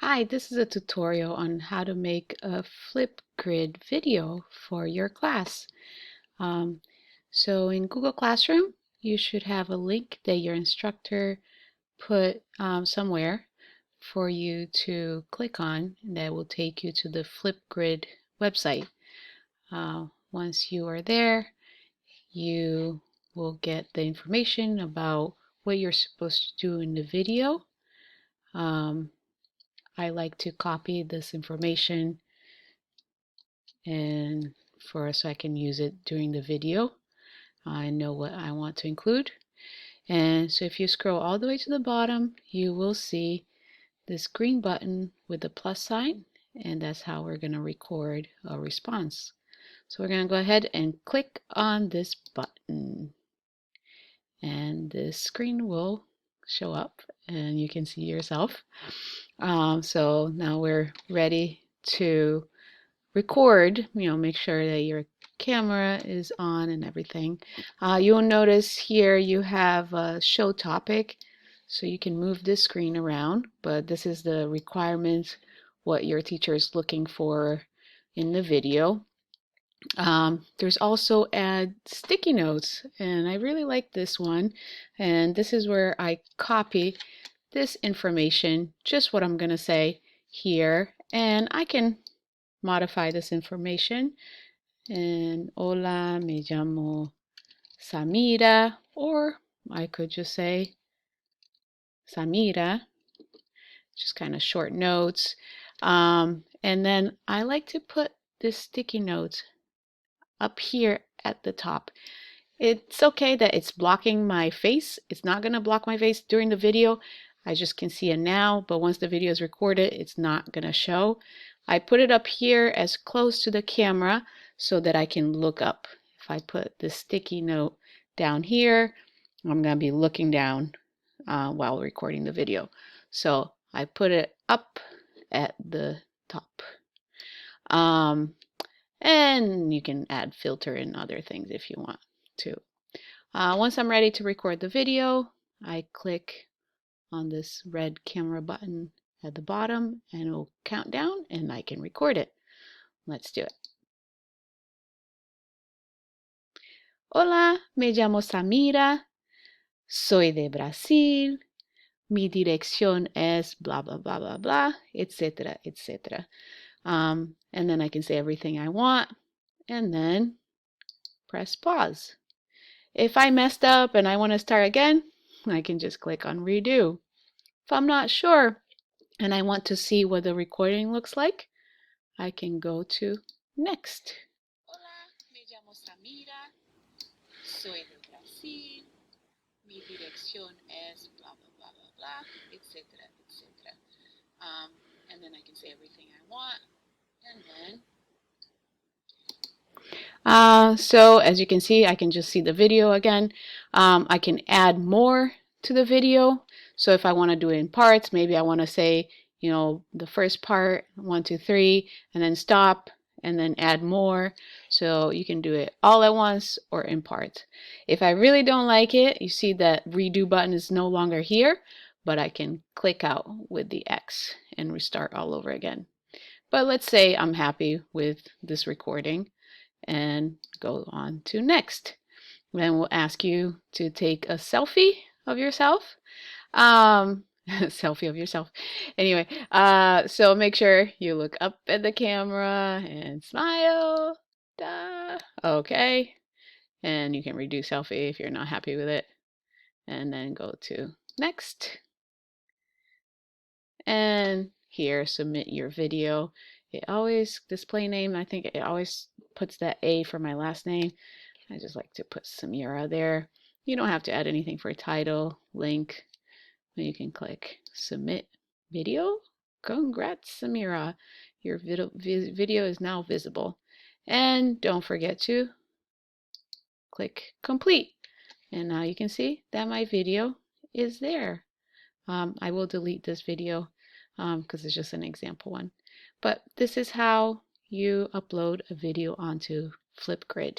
Hi, this is a tutorial on how to make a Flipgrid video for your class. Um, so in Google Classroom, you should have a link that your instructor put somewhere for you to click on, and that will take you to the Flipgrid website. Once you are there, you will get the information about what you're supposed to do in the video. I like to copy this information and so I can use it during the video. I know what I want to include. And so if you scroll all the way to the bottom, you will see this green button with the plus sign, and that's how we're going to record a response. So we're going to go ahead and click on this button, and this screen will show up and you can see yourself. So now we're ready to record. Make sure that your camera is on and everything. You'll notice here you have a show topic, so you can move this screen around, but this is the requirements, what your teacher is looking for in the video. There's also add sticky notes, and I really like this one, and this is where I copy this information, just what I'm going to say here, and I can modify this information. And hola, me llamo Samira, or I could just say Samira, just kind of short notes. And then I like to put this sticky note up here at the top. It's okay that it's blocking my face. It's not going to block my face during the video. I just can see it now, but once the video is recorded, it's not going to show. I put it up here as close to the camera so that I can look up. If I put the sticky note down here, I'm going to be looking down while recording the video. So I put it up at the top. And you can add filter and other things if you want to. Once I'm ready to record the video, I click on this red camera button at the bottom and it will count down and I can record it. Let's do it. Hola, me llamo Samira, soy de Brasil, mi dirección es blah, blah, blah, blah, blah, etc., etc. And then I can say everything I want and then press pause. If I messed up and I want to start again, I can just click on redo. If I'm not sure and I want to see what the recording looks like, I can go to next. Hola, me llamo Samira, soy de Brasil, mi dirección es blah, blah, blah, blah, blah, etc., etc. And then I can say everything I want, and then so as you can see, I can just see the video again. I can add more to the video. So if I want to do it in parts, maybe I want to say, the first part, 1, 2, 3, and then stop, and then add more. So you can do it all at once or in parts. If I really don't like it, you see that redo button is no longer here, but I can click out with the X and restart all over again. But let's say I'm happy with this recording and go on to next. Then we'll ask you to take a selfie of yourself. Selfie of yourself. Anyway, so make sure you look up at the camera and smile. Duh. Okay. And you can redo selfie if you're not happy with it. And then go to next. And here, submit your video. It always, display name, I think it always puts that A for my last name. I just like to put Samira there. You don't have to add anything for title, link. You can click submit video. Congrats, Samira. Your video is now visible. And don't forget to click complete. And now you can see that my video is there. I will delete this video because it's just an example one. But this is how you upload a video onto Flipgrid.